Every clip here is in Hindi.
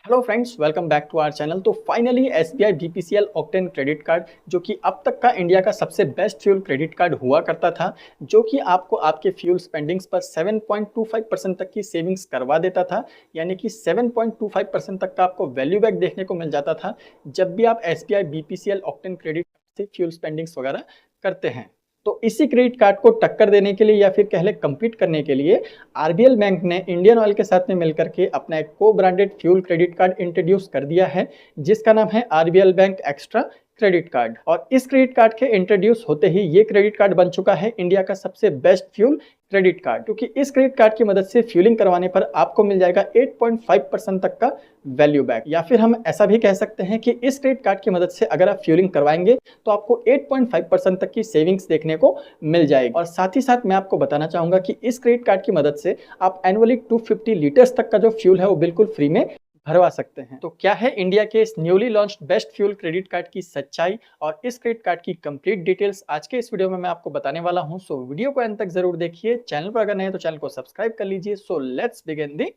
Hello friends, welcome back to our channel. तो finally SBI BPCL octane credit card, जो कि अब तक का इंडिया का सबसे बेस्ट फ्यूल क्रेडिट कार्ड हुआ करता था, जो कि आपको आपके फ्यूल स्पेंडिंग्स पर 7.25% तक की सेविंग्स करवा देता था। यानी कि 7.25% तक का आपको वैल्यू बैक देखने को मिल जाता था जब भी आप SBI BPCL octane credit card से फ्यूल स्पेंडिंग्स वगैरह करते हैं। तो इसी क्रेडिट कार्ड को टक्कर देने के लिए या फिर कह ले कम्पीट करने के लिए आरबीएल बैंक ने इंडियन ऑयल के साथ में मिलकर के अपना एक को branded fuel credit card introduce कर दिया है, जिसका नाम है RBL bank extra credit card. और इस क्रेडिट कार्ड के इंट्रोड्यूस होते ही ये क्रेडिट कार्ड बन चुका है इंडिया का सबसे बेस्ट फ्यूल क्रेडिट कार्ड, क्योंकि इस क्रेडिट कार्ड की मदद से फ्यूलिंग करवाने पर आपको मिल जाएगा 8.5% तक का वैल्यू बैक। या फिर हम ऐसा भी कह सकते हैं कि इस क्रेडिट कार्ड की मदद से अगर आप फ्यूलिंग करवाएंगे तो आपको 8.5% तक की सेविंग्स देखने को मिल जाएगी। और साथ ही साथ मैं आपको बताना चाहूंगा कि इस क्रेडिट कार्ड की मदद से आप एनुअली 250 लीटर्स तक का जो फ्यूल है वो बिल्कुल फ्री में भरवा सकते हैं। तो क्या है इंडिया के इस newly launched best fuel credit card की सच्चाई और इस क्रेडिट कार्ड की कंप्लीट डिटेल्स आज के इस वीडियो में मैं आपको बताने वाला हूं। सो वीडियो को अंत तक जरूर देखिए। चैनल पर अगर नहीं तो चैनल को सब्सक्राइब कर लीजिए। So let's begin the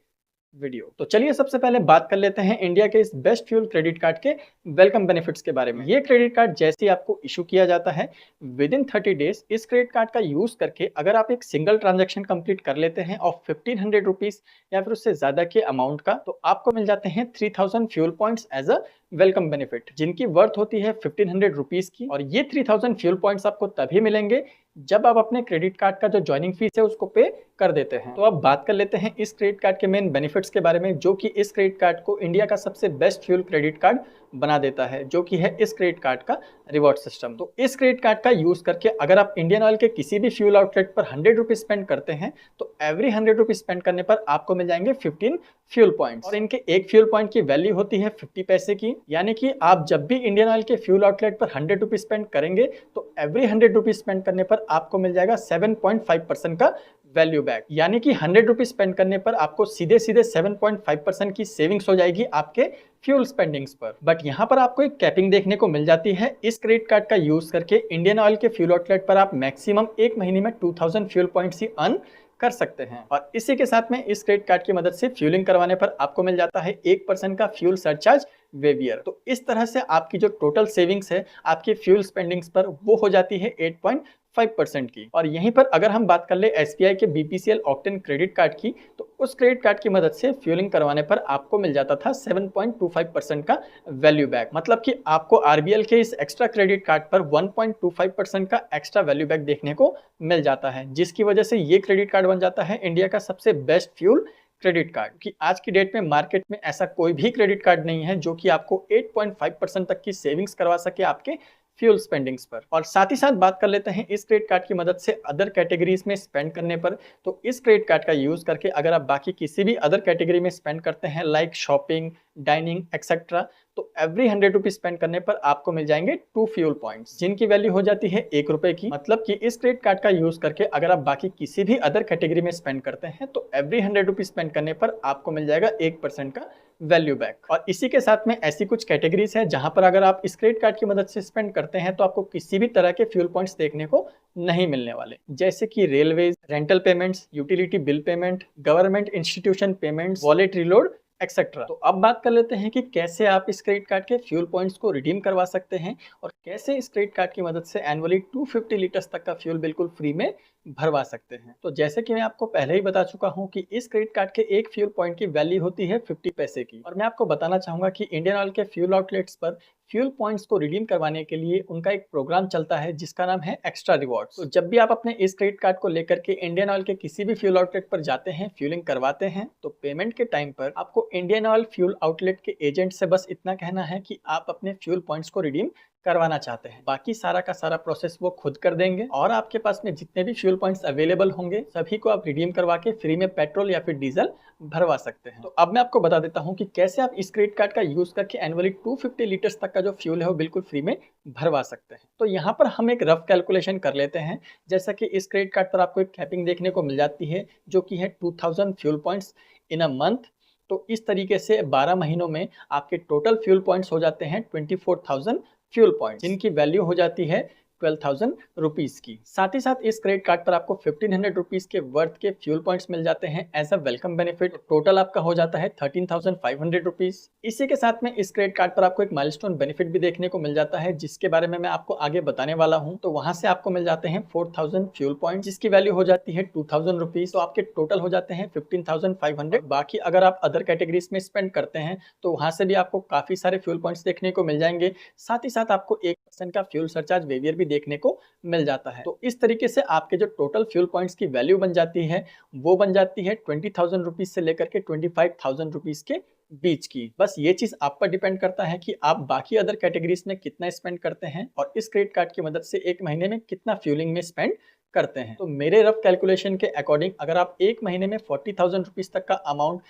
video. तो चलिए सबसे पहले बात कर लेते हैं इंडिया के इस बेस्ट फ्यूल क्रेडिट कार्ड के वेलकम बेनिफिट्स के बारे में। ये क्रेडिट कार्ड जैसे ही आपको इशू किया जाता है, विद इन 30 डेज इस क्रेडिट कार्ड का यूज करके अगर आप एक सिंगल ट्रांजैक्शन कंप्लीट कर लेते हैं ऑफ 1500 रुपीज या फिर उससे ज्यादा के अमाउंट का, तो आपको मिल जाते हैं 3000 fuel points as a welcome benefit, जिनकी वर्थ होती है 1500 रुपीज की। और ये 3000 फ्यूल पॉइंट्स आपको तभी मिलेंगे जब आप अपने क्रेडिट कार्ड का जो ज्वाइनिंग फीस है उसको पे कर देते हैं। तो अब बात कर लेते हैं इस क्रेडिट कार्ड के मेन बेनिफिट्स के बारे में, जो कि इस क्रेडिट कार्ड को इंडिया का सबसे बेस्ट फ्यूल क्रेडिट कार्ड बना देता है, जो कि है इस क्रेडिट कार्ड का रिवॉर्ड सिस्टम। तो इस क्रेडिट कार्ड का यूज करके अगर आप इंडियन ऑयल के किसी भी फ्यूल आउटलेट पर 100 रुपीज स्पेंड करते हैं तो एवरी 100 रुपीज स्पेंड करने पर आपको मिल जाएंगे 15 फ्यूल पॉइंट्स। और इनके एक फ्यूल पॉइंट की वैल्यू होती है 50 पैसे की। यानी कि आप जब भी इंडियन ऑयल के फ्यूल आउटलेट पर 100 रुपीज स्पेंड करेंगे तो एवरी 100 रुपीज स्पेंड करने पर आपको मिल जाएगा 7.5% का वैल्यू बैक। यानी कि 100 रुपीज स्पेंड करने पर आपको सीधे सीधे 7.5% की सेविंग्स हो जाएगी आपके फ्यूल स्पेंडिंग्स पर। बट यहाँ पर आपको एक कैपिंग देखने को मिल जाती है। इस क्रेडिट कार्ड का यूज करके इंडियन ऑयल के फ्यूल आउटलेट पर आप मैक्सिमम एक महीने में 2000 फ्यूल पॉइंट्स ही अर्न कर सकते हैं। और इसी के साथ में इस क्रेडिट कार्ड की मदद से फ्यूलिंग करवाने पर आपको मिल जाता है 1% का फ्यूल सरचार्ज वेवियर। तो इस तरह से आपकी जो टोटल सेविंग्स है आपकी फ्यूल स्पेंडिंग्स पर, वो हो जाती है 8.5% की। और यहीं पर अगर हम बात कर ले एसबीआई के बीपीसीएल ऑक्टेन क्रेडिट कार्ड की, तो उस क्रेडिट कार्ड की मदद से फ्यूलिंग करवाने पर आपको मिल जाता था 7.25% का वैल्यू बैक। मतलब कि आपको आरबीएल के इस एक्स्ट्रा क्रेडिट कार्ड पर 1.25% का एक्स्ट्रा वैल्यू बैक देखने को मिल जाता है, जिसकी वजह से ये क्रेडिट कार्ड बन जाता है इंडिया का सबसे बेस्ट फ्यूल क्रेडिट कार्ड। कि आज की डेट में मार्केट में ऐसा कोई भी क्रेडिट कार्ड नहीं है जो कि आपको 8.5% तक की सेविंग्स करवा सके आपके फ्यूल स्पेंडिंग्स पर। और साथ ही साथ बात कर लेते हैं इस क्रेडिट कार्ड की मदद से अदर कैटेगरीज में स्पेंड करने पर। तो इस क्रेडिट कार्ड का यूज करके अगर आप बाकी किसी भी अदर कैटेगरी में स्पेंड करते हैं लाइक शॉपिंग, डाइनिंग एक्सेट्रा, तो एवरी 100 रुपीज स्पेंड करने पर आपको मिल जाएंगे 2 फ्यूल पॉइंट्स, जिनकी वैल्यू हो जाती है 1 रुपए की। मतलब कि इस क्रेडिट कार्ड का यूज करके अगर आप बाकी किसी भी अदर कैटेगरी में स्पेंड करते हैं तो एवरी 100 रुपीज स्पेंड करने पर आपको मिल जाएगा 1% का वैल्यू बैक। और इसी के साथ में ऐसी कुछ कैटेगरीज है जहां पर अगर आप इस क्रेडिट कार्ड की मदद से स्पेंड करते हैं तो आपको किसी भी तरह के फ्यूल पॉइंट्स देखने को नहीं मिलने वाले, जैसे कि railways, rental payments, utility bill payment, government institution payments, wallet reload etcetera. तो अब बात कर लेते हैं कि कैसे आप इस क्रेडिट कार्ड के फ्यूल पॉइंट्स को रिडीम करवा सकते हैं और कैसे इस क्रेडिट कार्ड की मदद से एनुअली 250 लीटर्स तक का फ्यूल बिल्कुल फ्री में भरवा सकते हैं। तो जैसे कि मैं आपको पहले ही बता चुका हूं कि इस क्रेडिट कार्ड के एक फ्यूल पॉइंट की वैल्यू होती है 50 पैसे की। और मैं आपको बताना चाहूंगा कि इंडियन ऑयल के फ्यूल आउटलेट्स पर फ्यूल पॉइंट्स को रिडीम करवाने के लिए उनका एक प्रोग्राम चलता है जिसका नाम है एक्स्ट्रा रिवॉर्ड्स। तो जब भी आप अपने इस क्रेडिट कार्ड को लेकर के इंडियन ऑयल के किसी भी फ्यूल आउटलेट पर जाते हैं, फ्यूलिंग करवाते हैं, तो पेमेंट के टाइम पर आपको इंडियन ऑयल फ्यूल आउटलेट के एजेंट से बस इतना कहना है कि आप अपने फ्यूल पॉइंट्स को रिडीम करवाना चाहते हैं। बाकी सारा का सारा प्रोसेस वो खुद कर देंगे और आपके पास में जितने भी फ्यूल पॉइंट्स अवेलेबल होंगे सभी को आप रिडीम करवा के फ्री में पेट्रोल या फिर डीजल भरवा सकते हैं। तो अब मैं आपको बता देता हूं कि कैसे आप इस क्रेडिट कार्ड का यूज करके एनुअली 250 लीटर्स तक का जो फ्यूल है वो बिल्कुल फ्री में भरवा सकते हैं। तो यहाँ पर हम एक रफ कैलकुलेशन कर लेते हैं। जैसा कि इस क्रेडिट कार्ड पर आपको एक कैपिंग देखने को मिल जाती है जो कि है 2000 fuel points in a month. तो इस तरीके से 12 महीनों में आपके टोटल फ्यूल पॉइंट्स हो जाते हैं 24,000 फ्यूल पॉइंट्स, जिनकी वैल्यू हो जाती है 12,000 रुपीज़ की। साथ ही साथ इस क्रेडिट कार्ड पर आपको 1500 रुपीज़ के वर्थ के फ्यूल पॉइंट्स मिल जाते हैं as a welcome benefit. Total आपका हो जाता है 13,500 रुपीज़। इसी के साथ में इस क्रेडिट कार्ड पर आपको एक माइलस्टोन बेनिफिट भी देखने को मिल जाता है, जिसके बारे में मैं आपको आगे बताने वाला हूँ। तो वहां से आपको मिल जाते हैं 4000 फ्यूल पॉइंट, जिसकी वैल्यू हो जाती है 2000 रुपीज़। तो आपके टोटल हो जाते हैं 15,500। बाकी अगर आप अदर कैटेगरीज में स्पेंड करते हैं तो वहां से भी आपको काफी सारे फ्यूल पॉइंट्स देखने को मिल जाएंगे। साथ ही साथ आपको 1% का फ्यूल सरचार्ज वेवियर भी देखने को मिल जाता है। तो इस तरीके से आपके जो टोटल फ्यूल पॉइंट्स की वैल्यू बन जाती है वो बन जाती है 20,000 रुपीज से लेकर के 25,000 रुपीज के बीच की। बस ये चीज आप पर डिपेंड करता है कि आप बाकी अदर कैटेगरीज में कितना स्पेंड करते हैं और इस क्रेडिट कार्ड की मदद से एक महीने में कितना फ्यूलिंग में स्पेंड करते हैं। तो मेरे रफ कैलकुलेशन के अकॉर्डिंग अगर आप एक महीने में 40,000 रुपीज तक का amount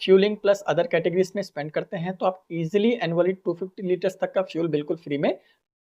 fuelling plus other categories में स्पेंड करते हैं तो आप इजीली एनुअली 250 लीटर्स तक का फ्यूल बिल्कुल फ्री में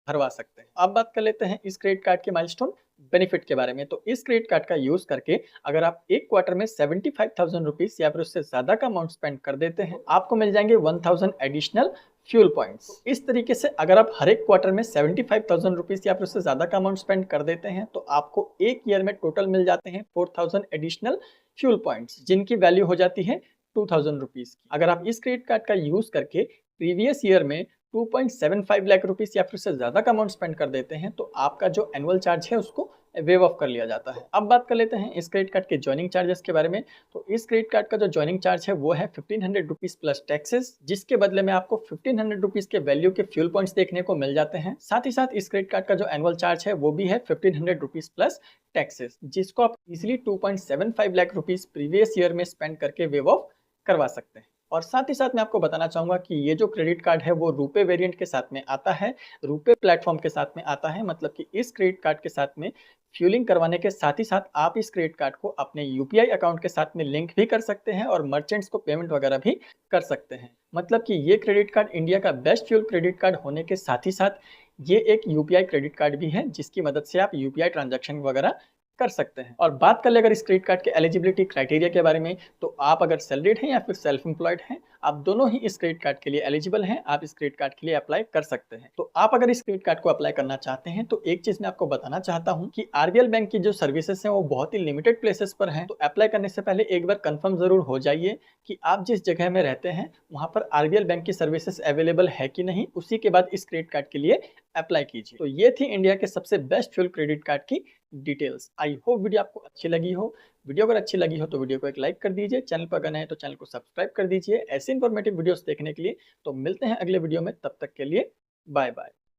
भरवा सकते हैं। अब बात कर लेते हैं इस क्रेडिट कार्ड के माइलस्टोन बेनिफिट के बारे में। तो इस क्रेडिट कार्ड का यूज करके अगर आप एक क्वार्टर में 75,000 रुपीज या फिर उससे ज्यादा का अमाउंट स्पेंड कर देते हैं, आपको मिल जाएंगे 1,000 एडिशनल फ्यूल पॉइंट्स। इस तरीके से अगर आप हर एक क्वार्टर में 75,000 रुपीज या फिर उससे ज्यादा का अमाउंट स्पेंड कर देते हैं तो आपको एक ईयर में टोटल मिल जाते हैं 4,000 एडिशनल फ्यूल पॉइंट्स, जिनकी वैल्यू हो जाती है 2,000 रुपीज। अगर आप इस क्रेडिट कार्ड का यूज करके प्रीवियस ईयर में 2.75 लाख रुपीस या फिर उससे ज्यादा का अमाउंट स्पेंड कर देते हैं तो आपका जो एनुअल चार्ज है उसको वेव ऑफ कर लिया जाता है। अब बात कर लेते हैं इस क्रेडिट कार्ड के ज्वाइनिंग चार्जेस के बारे में। तो इस क्रेडिट कार्ड का जो ज्वाइनिंग चार्ज है वो है 1500 रुपीज प्लस टैक्सेस, जिसके बदले में आपको 1500 रुपीज के वैल्यू के फ्यूल पॉइंट्स देखने को मिल जाते हैं। साथ ही साथ इस क्रेडिट कार्ड का जो एनुअल चार्ज है वो भी है 1500 रुपीज प्लस टैक्सेस, जिसको आप easily 2.75 lakh rupees previous year में स्पेंड करके वेव ऑफ करवा सकते हैं। और साथ ही साथ मैं आपको बताना चाहूंगा कि ये जो क्रेडिट कार्ड है वो रुपे वेरिएंट के साथ में आता है, रुपे प्लेटफॉर्म के साथ में आता है। मतलब कि इस क्रेडिट कार्ड के साथ में फ्यूलिंग करवाने के साथ ही साथ आप इस क्रेडिट कार्ड को अपने यूपीआई अकाउंट के साथ में लिंक भी कर सकते हैं और मर्चेंट्स को पेमेंट वगैरह भी कर सकते हैं। मतलब कि ये क्रेडिट कार्ड इंडिया का बेस्ट फ्यूल क्रेडिट कार्ड होने के साथ ही साथ ये एक यूपीआई क्रेडिट कार्ड भी है, जिसकी मदद से आप यूपीआई ट्रांजैक्शन वगैरह कर सकते हैं। और बात कर ले अगर इस क्रेडिट कार्ड के एलिजिबिलिटी क्राइटेरिया के बारे में, तो आप अगर सैलरीड हैं या फिर सेल्फ एम्प्लॉयड हैं, आप दोनों ही इस क्रेडिट कार्ड के लिए एलिजिबल हैं। आप इस क्रेडिट कार्ड के लिए अप्लाई कर सकते हैं। तो आप अगर इस क्रेडिट कार्ड को अप्लाई करना चाहते हैं तो एक चीज मैं आपको बताना चाहता हूं कि आरबीएल बैंक की जो सर्विसेज हैं वो बहुत ही लिमिटेड प्लेसेस पर हैं। तो अप्लाई करने से पहले एक बार कंफर्म जरूर हो जाइए कि आप जिस जगह में रहते हैं वहां पर आरबीएल बैंक की सर्विसेज अवेलेबल है कि नहीं। उसी के बाद इस क्रेडिट कार्ड के लिए अप्लाई कीजिए। तो ये थी इंडिया के सबसे बेस्ट फ्यूल क्रेडिट कार्ड की डिटेल्स। आई होप वीडियो आपको अच्छी लगी हो। वीडियो अगर अच्छी लगी हो तो वीडियो को एक लाइक कर दीजिए। चैनल पर अगर नए हैं तो चैनल को सब्सक्राइब कर दीजिए ऐसे इंफॉर्मेटिव वीडियोस देखने के लिए। तो मिलते हैं अगले वीडियो में, तब तक के लिए बाय बाय।